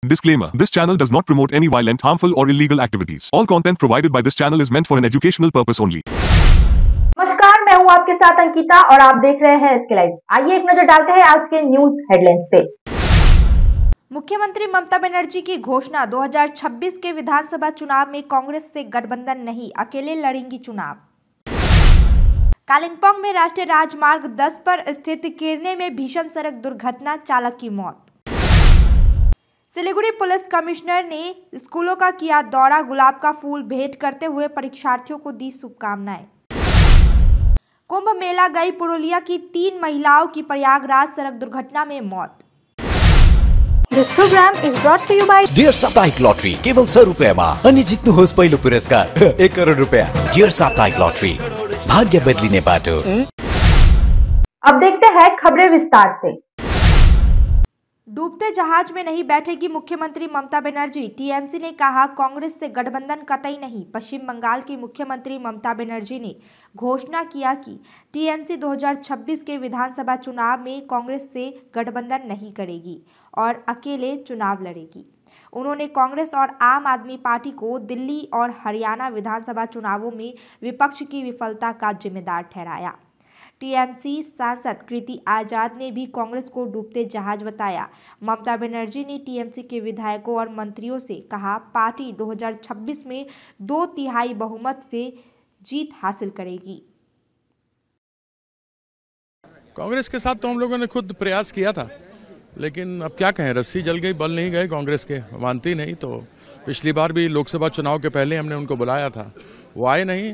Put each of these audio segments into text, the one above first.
Disclaimer: This channel does not promote any violent, harmful, or illegal activities. All content provided by this channel is meant for an educational purpose only. नमस्कार, मैं हूं आपके साथ अंकिता और आप देख रहे हैं एसके लाइव। आइए एक नजर डालते हैं आज के न्यूज हेडलाइंस पे। मुख्यमंत्री ममता बनर्जी की घोषणा, 2026 के विधानसभा चुनाव में कांग्रेस से गठबंधन नहीं, अकेले लड़ेंगी चुनाव। कालिंपोंग में राष्ट्रीय राजमार्ग 10 पर स्थित किरने में भीषण सड़क दुर्घटना, चालक की मौत। सिलीगुड़ी पुलिस कमिश्नर ने स्कूलों का किया दौरा, गुलाब का फूल भेंट करते हुए परीक्षार्थियों को दी शुभकामनाएं। कुंभ मेला गई पुरुलिया की 3 महिलाओं की प्रयागराज सड़क दुर्घटना में मौत। This program is brought to you by dear साप्ताहिक लॉटरी केवल 100 रुपैयामा अनि जित्नुहोस् पहिलो पुरस्कार 1 करोड रुपैयाँ। डियर साप्ताहिक लॉटरी, भाग्य बदलिने बाटो। अब देखते हैं खबरें विस्तार से। डूबते जहाज में नहीं बैठेगी मुख्यमंत्री ममता बनर्जी, टीएमसी ने कहा कांग्रेस से गठबंधन कतई नहीं। पश्चिम बंगाल की मुख्यमंत्री ममता बनर्जी ने घोषणा किया कि टीएमसी 2026 के विधानसभा चुनाव में कांग्रेस से गठबंधन नहीं करेगी और अकेले चुनाव लड़ेगी। उन्होंने कांग्रेस और आम आदमी पार्टी को दिल्ली और हरियाणा विधानसभा चुनावों में विपक्ष की विफलता का जिम्मेदार ठहराया। टीएमसी सांसद कृति आजाद ने भी कांग्रेस को डूबते जहाज बताया। ममता बनर्जी ने टीएमसी के विधायकों और मंत्रियों से कहा, पार्टी 2026 में 2/3 बहुमत से जीत हासिल करेगी। कांग्रेस के साथ तो हम लोगों ने खुद प्रयास किया था, लेकिन अब क्या कहें, रस्सी जल गई, बल नहीं गए कांग्रेस के, मानती नहीं। तो पिछली बार भी लोकसभा चुनाव के पहले हमने उनको बुलाया था, वो आए नहीं।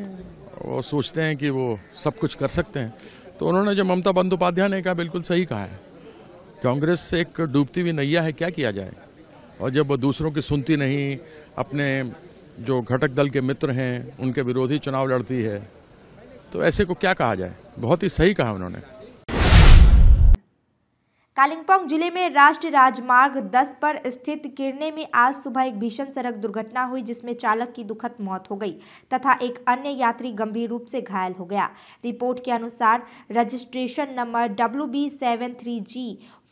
वो सोचते हैं कि वो सब कुछ कर सकते हैं। तो उन्होंने जो ममता बंदोपाध्याय ने कहा बिल्कुल सही कहा है, कांग्रेस एक डूबती हुई नैया है, क्या किया जाए। और जब वो दूसरों की सुनती नहीं, अपने जो घटक दल के मित्र हैं उनके विरोधी चुनाव लड़ती है, तो ऐसे को क्या कहा जाए। बहुत ही सही कहा उन्होंने। कालिंपोंग जिले में राष्ट्रीय राजमार्ग 10 पर स्थित किरने में आज सुबह एक भीषण सड़क दुर्घटना हुई, जिसमें चालक की दुखद मौत हो गई तथा एक अन्य यात्री गंभीर रूप से घायल हो गया। रिपोर्ट के अनुसार रजिस्ट्रेशन नंबर WB73G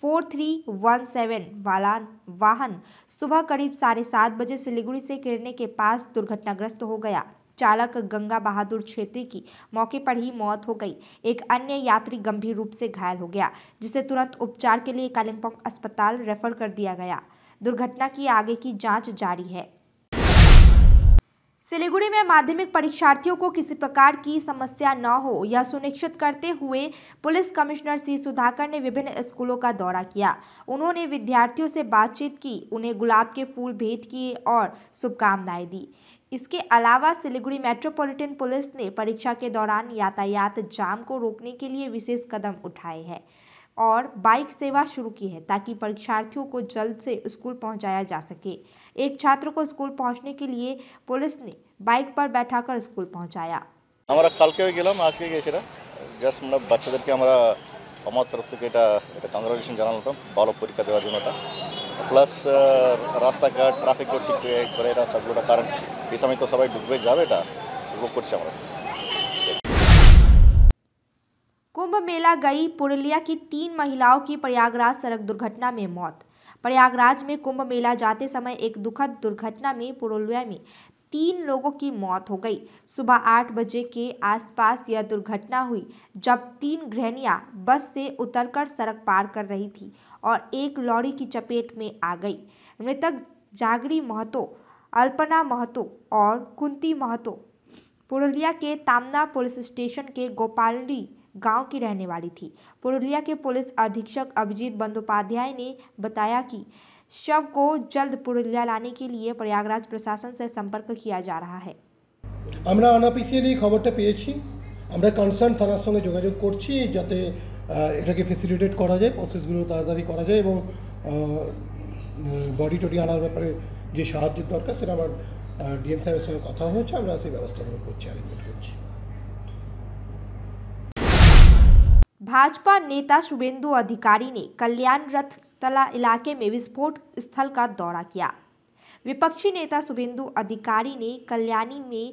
4317 वाला वाहन सुबह करीब 7:30 बजे सिलीगुड़ी से किरने के पास दुर्घटनाग्रस्त हो गया। चालक गंगा बहादुर छेत्री की मौके पर ही मौत हो गई। एक अन्य यात्री गंभीर रूप से घायल हो गया, जिसे तुरंत उपचार के लिए कालिंपोंग अस्पताल रेफर कर दिया गया। दुर्घटना की आगे की जांच जारी है। सिलीगुड़ी में माध्यमिक परीक्षार्थियों को किसी प्रकार की समस्या न हो, यह सुनिश्चित करते हुए पुलिस कमिश्नर सी सुधाकर ने विभिन्न स्कूलों का दौरा किया। उन्होंने विद्यार्थियों से बातचीत की, उन्हें गुलाब के फूल भेंट किए और शुभकामनाएं दी। इसके अलावा सिलीगुड़ी मेट्रोपॉलिटन पुलिस ने परीक्षा के दौरान यातायात जाम को रोकने के लिए विशेष कदम उठाए हैं और बाइक सेवा शुरू की है, ताकि परीक्षार्थियों को जल्द से स्कूल पहुंचाया जा सके। एक छात्र को स्कूल पहुंचने के लिए पुलिस ने बाइक पर बैठाकर स्कूल पहुंचाया। আমরা কালকেও গেলাম, আজকে গেছিলাম। জাস্ট আমরা বাচ্চাদেরকে আমরা আমার তরফ থেকে এটা কংগ্রাচুলেশন জানালাম ভালো পরীক্ষা দেওয়ার জন্য। প্লাস রাস্তাঘাট ট্রাফিকও ঠিক করে এটা সবগুলো, কারণ এই সময় তো সবাই ডুবে যাবে, এটা উপভোগ করছি আমরা। कुंभ मेला गई पुरुलिया की 3 महिलाओं की प्रयागराज सड़क दुर्घटना में मौत। प्रयागराज में कुंभ मेला जाते समय एक दुखद दुर्घटना में पुरुलिया में 3 लोगों की मौत हो गई। सुबह 8 बजे के आसपास यह दुर्घटना हुई, जब 3 गृहिणियां बस से उतरकर सड़क पार कर रही थी और एक लॉरी की चपेट में आ गई। मृतक जागरी महतो, अल्पना महतो और कुंती महतो पुरुलिया के तामना पुलिस स्टेशन के गोपालडी गांव की रहने वाली थी। पुरुलिया के पुलिस अधीक्षक अभिजीत बंदोपाध्याय ने बताया कि शव को जल्द पुरुलिया लाने के लिए प्रयागराज प्रशासन से संपर्क किया जा रहा है। আমরা অনঅফিসিয়ালি খবরটা পেয়েছি, আমরা কনসার্ন থানার সঙ্গে যোগাযোগ করছি যাতে এটাকে ফ্যাসিলিটেট করা যায়, প্রসেসগুলো তাড়াতাড়ি করা যায় এবং বডি টডি আনার ব্যাপারে যে সাহায্যের দরকার সেটা আমার ডিএম সাহেবের সঙ্গে কথা হয়েছে, আমরা সেই ব্যবস্থাগুলো করছি, অ্যারেঞ্জমেন্ট করছি। भाजपा नेता शुभेंदु अधिकारी ने कल्याण रथतला इलाके में विस्फोट स्थल का दौरा किया। विपक्षी नेता शुभेंदु अधिकारी ने कल्याणी में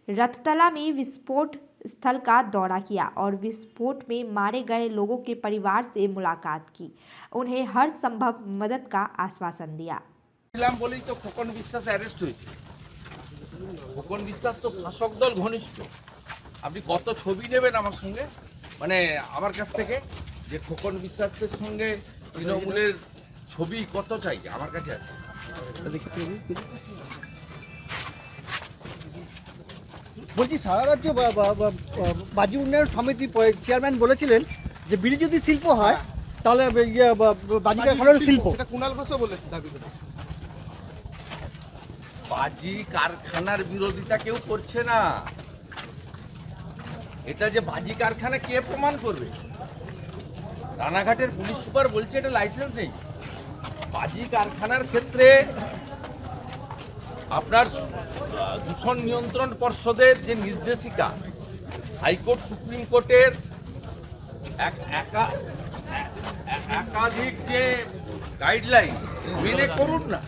रथतला में विस्फोट स्थल का दौरा किया और विस्फोट में मारे गए लोगों के परिवार से मुलाकात की, उन्हें हर संभव मदद का आश्वासन दिया। বলেই তো খোকন বিশ্বাস অ্যারেস্ট হয়েছে। খোকন বিশ্বাস তো শাসক দল ঘনিষ্ঠ। আপনি কত ছবি নেবেন আমার সঙ্গে, মানে আমার কাছ থেকে, যে খোকন বিশ্বাসের সঙ্গে তৃণমূলের ছবি কত চাই আমার কাছে আছে। বলছি সারা রাজ্য বাজি উন্নয়ন সমিতি চেয়ারম্যান বলেছিলেন যে বিড়ি যদি শিল্প হয় তাহলে বাজি কারখানার শিল্প। কুণাল ঘোষও বলেছে দাবি করেছে। বাজি কারখানার বিরোধিতা কেউ করছে না। এটা যে বাজি কারখানা কে প্রমাণ করবে? রানাঘাটের পুলিশ সুপার বলছে এটা লাইসেন্স নেই। বাজি কারখানার ক্ষেত্রে আপনার দূষণ নিয়ন্ত্রণ পর্ষদের যে নির্দেশিকা, হাইকোর্ট সুপ্রিম কোর্টের একাধিক যে গাইডলাइन মেনে করুন না।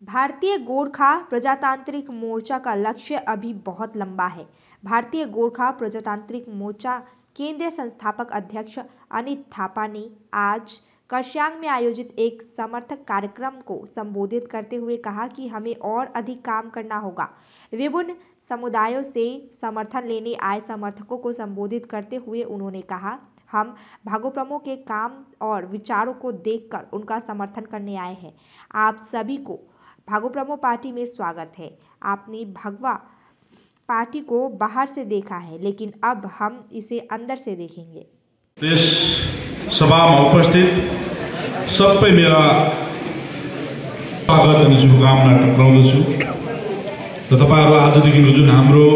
भारतीय गोरखा प्रजातांत्रिक मोर्चा का लक्ष्य अभी बहुत लंबा है। भारतीय गोरखा प्रजातांत्रिक मोर्चा केंद्रीय संस्थापक अध्यक्ष अनित थापा ने आज करसियांग में आयोजित एक समर्थक कार्यक्रम को संबोधित करते हुए कहा कि हमें और अधिक काम करना होगा। विभिन्न समुदायों से समर्थन लेने आए समर्थकों को संबोधित करते हुए उन्होंने कहा, हम भागोप्रमो के काम और विचारों को देखकर उनका समर्थन करने आए हैं। आप सभी को भागोप्रमो पार्टी में स्वागत है। आपने भगवा पार्टी को बाहर से देखा है, लेकिन अब हम इसे अंदर से देखेंगे। इस सभा में उपस्थित सबै मेरा स्वागत अनि शुभकामना टक्राउँदछु। र तपाईहरु आजदेखिको जुन हाम्रो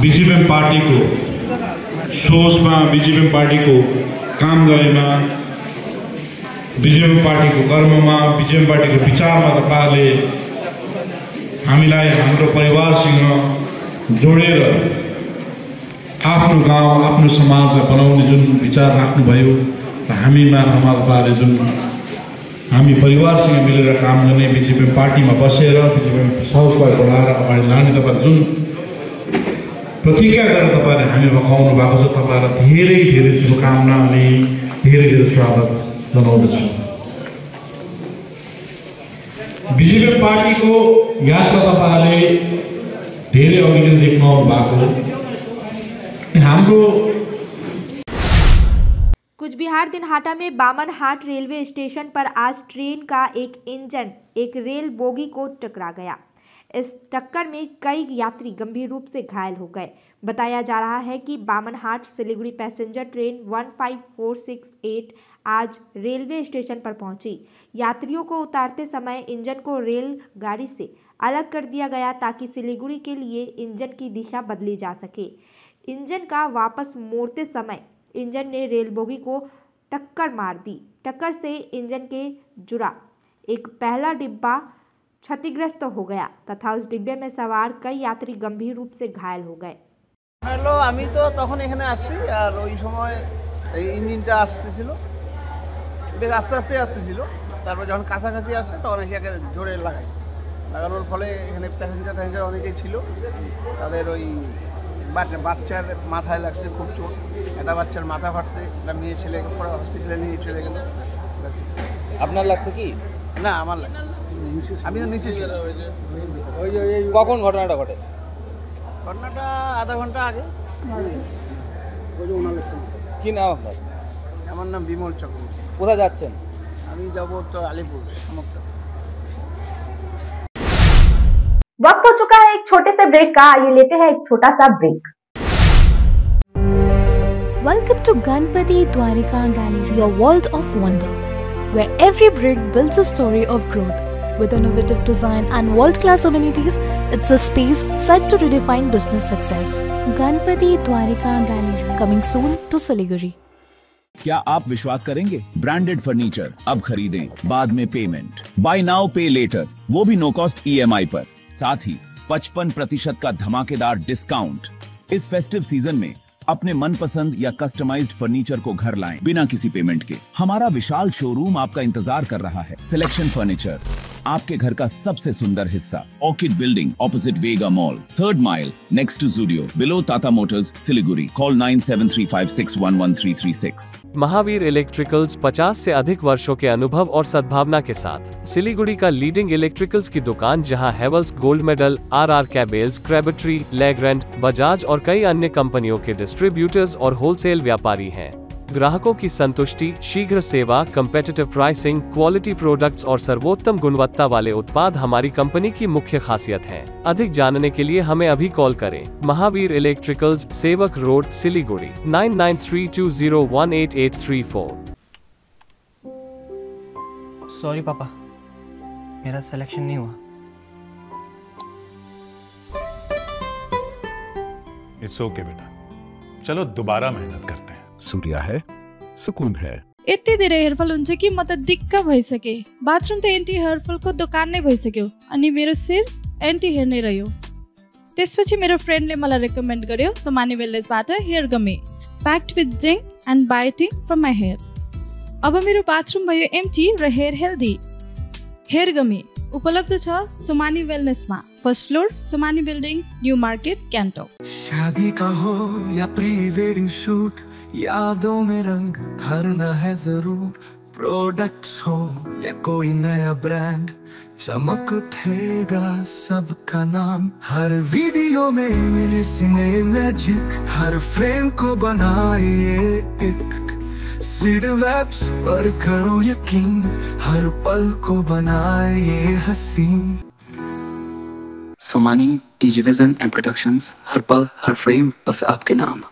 बीजेपी पार्टीको सोचमा, बीजेपी पार्टीको काम गरेमा, बीजेपी पार्टीको कर्ममा, बीजेपी पार्टीको विचारमा तपाईहरुले हामीलाई हाम्रो परिवारसँग जोडेर आफ्नो गाउँ, आफ्नो समाजलाई बनाउने जुन विचार राख्नुभयो र हामीमा तपाईँहरूले जुन हामी परिवारसँग मिलेर काम गर्ने, बीजेपी पार्टीमा बसेर बीजेपी सोचलाई बढाएर अगाडि लाने तपाईँ जुन प्रतिज्ञा गरेर तपाईँहरूले हामीमा खुवाउनु भएको छ, तपाईँहरूलाई धेरै धेरै शुभकामना अनि धेरै धेरै स्वागत जनाउँदछु। बीजेपी पार्टीको यात्रा तपाईँहरूले धेरै अघिदेखि देख्नु भएको हाम्रो। कुचबिहार दिनहाटा में बामनहाट रेलवे स्टेशन पर आज ट्रेन का एक इंजन एक रेल बोगी को टकरा गया। इस टक्कर में कई यात्री गंभीर रूप से घायल हो गए। बताया जा रहा है कि बामनहाट सिलीगुड़ी पैसेंजर ट्रेन 15468 आज रेलवे स्टेशन पर पहुंची। यात्रियों को उतारते समय इंजन को रेल गाड़ी से अलग कर दिया गया ताकि सिलीगुड़ी के लिए इंजन की दिशा बदली जा सके। इंजन का वापस मोड़ते समय इंजन ने रेल बोगी को टक्कर मार दी। टक्कर से इंजन के जुड़ा एक पहला डिब्बा क्षतिग्रस्त हो गया तथा उस डिब्बे में सवार कई यात्री गंभीर रूप से घायल हो गए। হ্যালো, আমি তো তখন এখানে আসি আর ওই সময় এই ইঞ্জিনটা আসতেছিল, বেশ আস্তে আস্তে আসতেছিল। তারপর যখন কাছাকাছি আসে তখন এসে জোরে লাগাইছে। লাগানোর ফলে এখানে প্যাসেঞ্জার অনেকেই ছিল, তাদের ওই বাচ্চার মাথায় লাগছে খুব চোট, একটা বাচ্চার মাথা ফাটছে, একটা মেয়ে ছেলেকে পরে হসপিটালে নিয়ে চলে গেল। আপনার লাগছে কি? না, আমার লাগে, আমি তো নিচে ছিলাম। কখন ঘটনাটা ঘটে? ঘটনাটা আধা ঘন্টা আগে। কি নাম আপনার? আমার নাম বিমল চক্রবর্তী। কোথায় যাচ্ছেন? আমি যাবো তো আলিপুর সমুদ্র। वक्त हो चुका है एक छोटे से ब्रेक का, आइए लेते हैं एक छोटा सा break. Welcome to Ganpati Dwarika Gallery, your world of wonder, where every brick builds a story of growth. With innovative design and world-class amenities, it's a space set to redefine business success. Ganpati Dwarika Gallery, coming soon to Siliguri. क्या आप विश्वास करेंगे? Branded furniture अब खरीदें, बाद में payment, bye now पे letter, वो भी नो कॉस्ट EMI पर। साथ ही 55% का धमाकेदार डिस्काउंट। इस फेस्टिव सीजन में अपने मनपसंद या कस्टमाइज्ड फर्नीचर को घर लाएं बिना किसी पेमेंट के। हमारा विशाल शोरूम आपका इंतजार कर रहा है। सिलेक्शन फर्नीचर, आपके घर का सबसे सुंदर हिस्सा। Orchid building opposite Vega mall, 3rd mile next to Zudio, below Tata motors, Siliguri. Call 9735611336। Mahavir electricals 50 से अधिक वर्षों के अनुभव और सद्भावना के साथ सिलीगुड़ी का लीडिंग इलेक्ट्रिकल्स की दुकान, जहां Havells gold medal, RR cables, Crabtree, Legrand, Bajaj और कई अन्य कंपनियों के डिस्ट्रीब्यूटर्स और होलसेल व्यापारी हैं। ग्राहकों की संतुष्टि, शीघ्र सेवा, कम्पेटिटिव प्राइसिंग, क्वालिटी प्रोडक्ट्स और सर्वोत्तम गुणवत्ता वाले उत्पाद हमारी कंपनी की मुख्य खासियत हैं। अधिक जानने के लिए हमें अभी कॉल करें। महावीर इलेक्ट्रिकल्स, सेवक रोड, सिलीगुड़ी, 9932018834। सॉरी पापा, मेरा सिलेक्शन नहीं हुआ। इट्स ओके बेटा, चलो दोबारा मेहनत करते हैं। सूर्या है, सुकून है। यति धेरै हेयरफल हुन्छ कि म त दिक्क भइसके। बाथरूम त एन्टी हेयरफलको दोकान नै भइसक्यो अनि मेरो शिर एन्टी हेयर नै रह्यो। त्यसपछि मेरो फ्रेन्डले मलाई रेकमेन्ड गर्यो सोमानी वेलनेसबाट hair gummy, packed with zinc and biotin from my hair. अब मेरो बाथरूम भयो एम्टी र हेयर हेल्दी। हेयर गमी उपलब्ध छ सोमानी वेलनेसमा, 1st floor, Somani building, new market, Gangtok. शादी का हो या प्री वेडिंग शूट, यादों में रंग भरना है जरूर। प्रोडक्ट्स हो या कोई नया ब्रांड, चमक उठेगा सबका नाम। हर वीडियो में मिले सिने मैजिक, हर फ्रेम को बनाए पिक। सीड वेब्स पर करो यकीन, हर पल को बनाए हसीन। Somani, DG vision and productions, हर पल हर फ्रेम बस आपके नाम।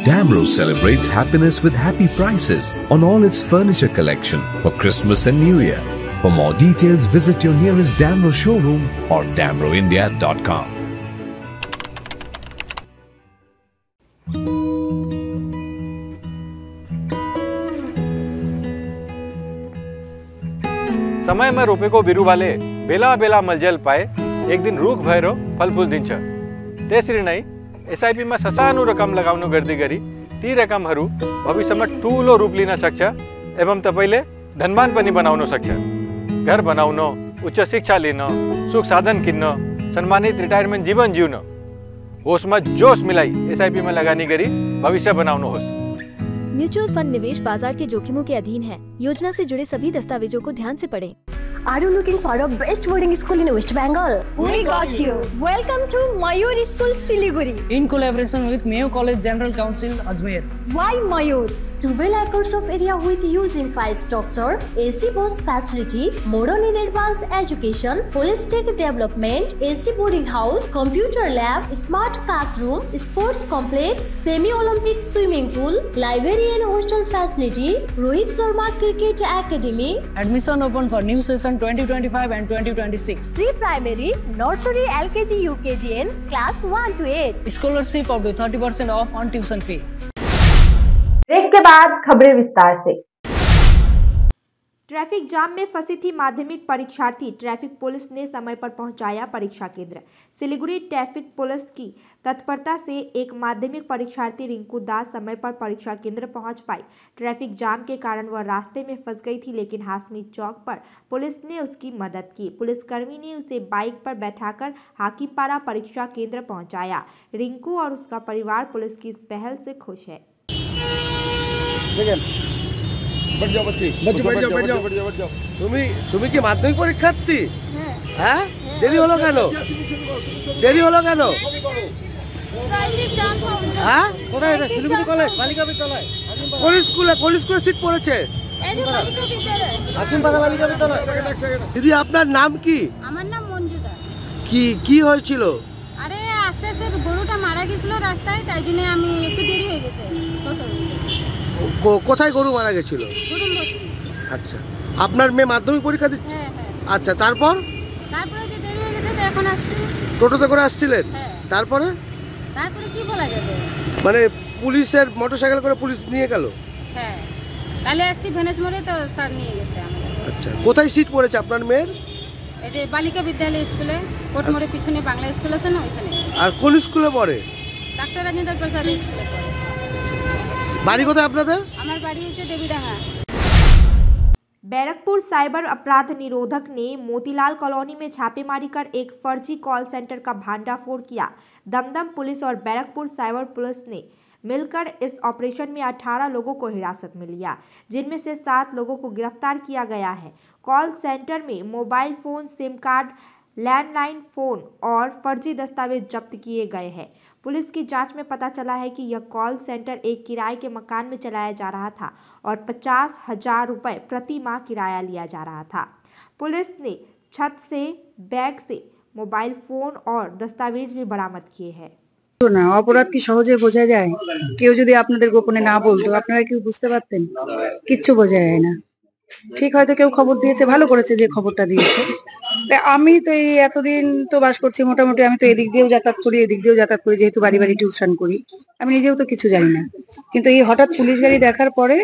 Damro celebrates happiness with happy prices on all its furniture collection for Christmas and New Year. For more details, visit your nearest Damro showroom or damroindia.com. समय में रोपे को बिरु वाले बेला बेला मलजल पाए, एक दिन रुख भएर फलफुल दिन्छ। त्यसरी नै एसआईपी में ससानो रकम लगाउनु गर्दै गरी ती रकमहरू भविष्यमा ठूलो रूप लिन सक्छ एवं तपाईले धनवान पनि बनाउन सक्छ। घर बनाउन, उच्च शिक्षा लिन, सुख साधन किन्न, सम्मानित रिटायरमेन्ट जीवन जिउन, होसमा जोश मिलाई एसआईपी में लगानी गरी भविष्य बनाउनुहोस्। म्यूचुअल फंड निवेश बाजार के जोखिमों के अधीन है। योजना से जुड़े सभी दस्तावेजों को ध्यान से पढ़ें। Are you looking for a best boarding school in West Bengal? We got you. Welcome to Mayur School, Siliguri. In collaboration with Mayo College General Council, Ajmer. Why Mayur? 12 acres of area with using 5 structure, AC bus facility, modern and advanced education, holistic development, AC boarding house, computer lab, smart classroom, sports complex, semi-Olympic swimming pool, library and hostel facility, Rohit Sharma Cricket Academy. Admission open for new session 2025 and 2026. Pre-primary, nursery, LKG, UKG and class 1 to 8. Scholarship up to 30% off on tuition fee. Break के बाद खबरें विस्तार से। Traffic jam में फंसी थी माध्यमिक परीक्षार्थी, ट्रैफिक पुलिस ने समय पर पहुंचाया परीक्षा केंद्र। सिलीगुड़ी ट्रैफिक पुलिस की तत्परता से एक माध्यमिक परीक्षार्थी रिंकू दास समय पर परीक्षा केंद्र पहुंच पाई। ट्रैफिक जाम के कारण वह रास्ते में फंस गई थी, लेकिन हासमी चौक पर पुलिस ने उसकी मदद की। पुलिसकर्मी ने उसे बाइक पर बैठाकर हाकिमपारा परीक्षा केंद्र पहुंचाया। रिंकू और उसका परिवार पुलिस की इस पहल से खुश है। बैठ जाओ बच्ची, बैठ जाओ। তুমি কি মাধ্যমিক পরীক্ষার্থী? হ্যাঁ, দেরি হলো কেন? হ্যাঁ, কোথায় এটা? শিলিগুড়ি কলেজ, বালিকা বিদ্যালয়। কোন স্কুলে সিট পড়েছে? হাকিমপাড়া বালিকা বিদ্যালয়। দিদি আপনার নাম কি? আমার নাম মঞ্জুদা। কি হয়েছিল? আরে আস্তে আস্তে গরুটা মারা গেছিল রাস্তায়, তাই জন্য আমি একটু দেরি হয়ে গেছে। কোথায় গরু মারা গেছিল? আচ্ছা, আপনার মেয়ে মাধ্যমিক পরীক্ষা দিচ্ছে? আচ্ছা, তারপরে যে দেরি হয়ে গেছে, তো এখন আসছি। টোটোতে করে আসছিলেন? তারপরে কি বলা যাবে, মানে পুলিশের মোটরসাইকেল করে পুলিশ নিয়ে গেল? হ্যাঁ, কালে আসছি ভেনেস মোড়ে, তো স্যার নিয়ে গেছে আমাদের। আচ্ছা, কোথায় সিট পড়েছে আপনার মেয়ের? এই যে বালিকা বিদ্যালয় স্কুলে, কোট মোড়ে পিছনে বাংলা স্কুল আছে না, ওইখানে। আর কোন স্কুলে পড়ে? ডাক্তার রাজেন্দ্র প্রসাদ স্কুলে পড়ে। বাড়ি কোথায় আপনাদের? আমার বাড়ি হচ্ছে দেবীডাঙ্গা। बैरकपुर साइबर अपराध निरोधक ने मोतीलाल कॉलोनी में छापेमारी कर एक फर्जी कॉल सेंटर का भांडाफोड़ किया। दमदम पुलिस और बैरकपुर साइबर पुलिस ने मिलकर इस ऑपरेशन में 18 लोगों को हिरासत में लिया, जिनमें से 7 लोगों को गिरफ्तार किया गया है। कॉल सेंटर में mobile phone, SIM card, landline phone और फर्जी दस्तावेज जब्त किए गए हैं। पुलिस की जांच में पता चला है कि यह कॉल सेंटर एक किराए के मकान में चलाया जा रहा था और 50,000 रुपये प्रति माह किराया लिया जा रहा था। पुलिस ने छत से, बैग से मोबाइल फोन और दस्तावेज भी बरामद किए हैं। না অপরাধ কি সহজে বোঝা যায়? কেউ যদি আপনাদের গোপনে না বলতো আপনারা কি বুঝতে পারতেন? কিচ্ছু বোঝা যায় না। ঠিক হয়তো কেউ খবর দিয়েছে, ভালো করেছে যে খবরটা দিয়েছে। আমি তো এই এতদিন তো বাস করছি, মোটামুটি আমি তো এদিক দিয়েও যাতায়াত করি, এদিক দিয়েও যাতায়াত করি, যেহেতু বাড়ি বাড়ি টিউশন করি। আমি নিজেও তো কিছু জানি না, কিন্তু এই হঠাৎ পুলিশ গাড়ি দেখার পরে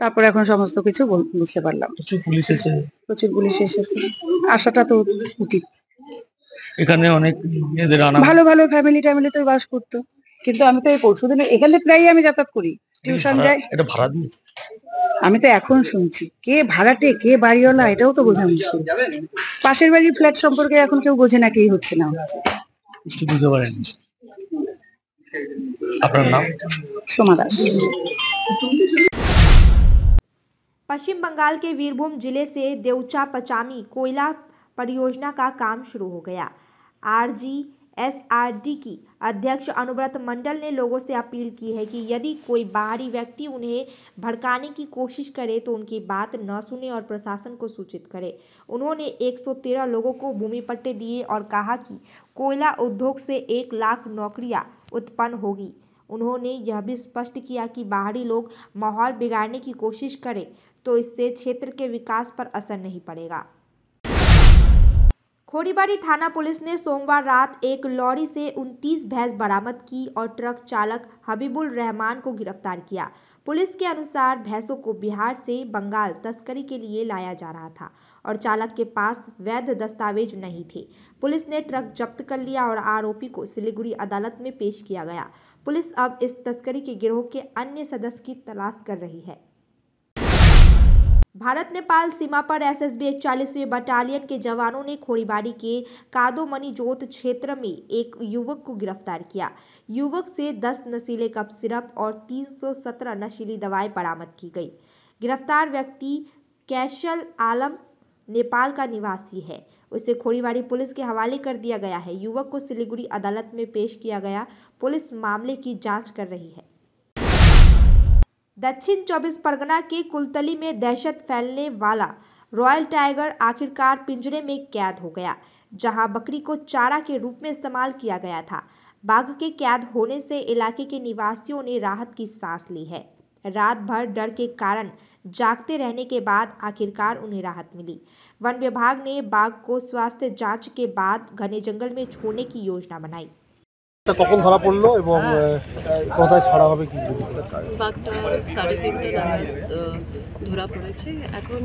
তারপর এখন সমস্ত কিছু বুঝতে পারলাম। প্রচুর পুলিশ এসেছে, আসাটা তো উচিত। এখানে অনেক ভালো ভালো ফ্যামিলি তো বাস করতো, কিন্তু আমি তো এই পরশুদিন এখানে প্রায় আমি যাতায়াত করি, টিউশন যাই। এটা ভাড়া দিয়েছে? আমি তো এখন শুনছি কে ভাড়াটে কে বাড়িওয়ালা এটাও তো বোঝা মুশকিল। পাশের বাড়ির ফ্ল্যাট সম্পর্কে এখন কেউ বোঝে না, কি হচ্ছে না হচ্ছে কিছু বুঝতে পারেন। আপনার নাম? সোমা দাস। पश्चिम बंगाल के वीरभूम जिले से देउचा पचामी कोयला परियोजना का काम शुरू हो गया। RGSRD की अध्यक्ष अनुव्रत मंडल ने लोगों से अपील की है कि यदि कोई बाहरी व्यक्ति उन्हें भड़काने की कोशिश करे तो उनकी बात न सुने और प्रशासन को सूचित करे। उन्होंने 113 लोगों को भूमि पट्टे दिए और कहा कि कोयला उद्योग से 1 लाख नौकरियां उत्पन्न होगी। उन्होंने यह भी स्पष्ट किया कि बाहरी लोग माहौल बिगाड़ने की कोशिश करें तो इससे क्षेत्र के विकास पर असर नहीं पड़ेगा। खोरीबाड़ी थाना पुलिस ने सोमवार रात एक लॉरी से 29 भैंस बरामद की और ट्रक चालक हबीबुल रहमान को गिरफ्तार किया। पुलिस के अनुसार भैंसों को बिहार से बंगाल तस्करी के लिए लाया जा रहा था और चालक के पास वैध दस्तावेज नहीं थे। पुलिस ने ट्रक जब्त कर लिया और आरोपी को सिलीगुड़ी अदालत में पेश किया गया। पुलिस अब इस तस्करी के गिरोह के अन्य सदस्य की तलाश कर रही है। भारत नेपाल सीमा पर SSB 41वीं बटालियन के जवानों ने खोरीबाड़ी के कादोमनी जोत क्षेत्र में एक युवक को गिरफ्तार किया। युवक से 10 नशीले कप सिरप और 317 नशीली दवाएं बरामद की गई। गिरफ्तार व्यक्ति कैशल आलम नेपाल का निवासी है। उसे खोरीबाड़ी पुलिस के हवाले कर दिया गया है। युवक को सिलीगुड़ी अदालत में पेश किया गया। पुलिस मामले की जांच कर रही है। दक्षिण 24 परगना के कुलतली में दहशत फैलने वाला रॉयल टाइगर आखिरकार पिंजरे में कैद हो गया, जहां बकरी को चारा के रूप में इस्तेमाल किया गया था। बाघ के कैद होने से इलाके के निवासियों ने राहत की सांस ली है। रात भर डर के कारण जागते रहने के बाद आखिरकार उन्हें राहत मिली। वन विभाग ने बाघ को स्वास्थ्य जांच के बाद घने जंगल में छोड़ने की योजना बनाई। কখন ধরা পড়লো এবং কোথায় ছাড়া হবে কি? বাঘটা 3:30 নাগাদ ধরা পড়েছে। এখন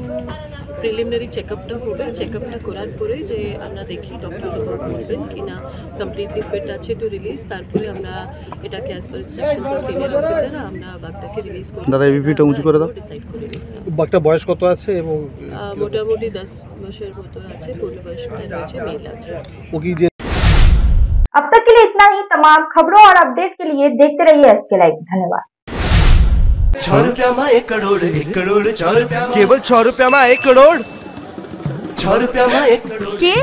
প্রিলিমিনারি চেকআপটা হবে। চেকআপটা করার পরে যে আমরা দেখি ডক্টর বলবেন কি না কমপ্লিটলি ফিট আছে টু রিলিজ, তারপরে আমরা এটাকে as per instructions of senior officer আমরা বাঘটাকে রিলিজ করব। দাদা এবিপিটা উঁচু করে দাও। বাঘটা বয়স কত আছে? এবং মোটামুটি 10 বছরের মতো আছে, পূর্ণ বয়স্ক রয়েছে, মেল আছে। ও কি যে अब तक के लिए इतना ही। तमाम खबरों और अपडेट के लिए देखते रहिए SK लाइव। धन्यवाद। 6 रुपया में 1 करोड़, 1 करोड़ 6 रुपया, केवल 6 रुपया में 1 करोड़, 6 रुपया में 1 करोड़ के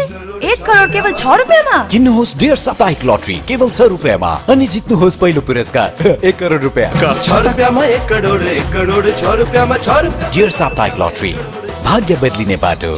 1 करोड़ केवल 6 रुपया में। किन्नुहोस् डेढ साप्ताहिक लटरी केवल 6 रुपयामा अनि जित्नुहोस् पहिलो पुरस्कार 1 करोड़ रुपया। 6 रुपया में 1 करोड़, 1 करोड़ 6 रुपया में 6 रुपया। डेढ साप्ताहिक लटरी, भाग्य बदलिने बाटो।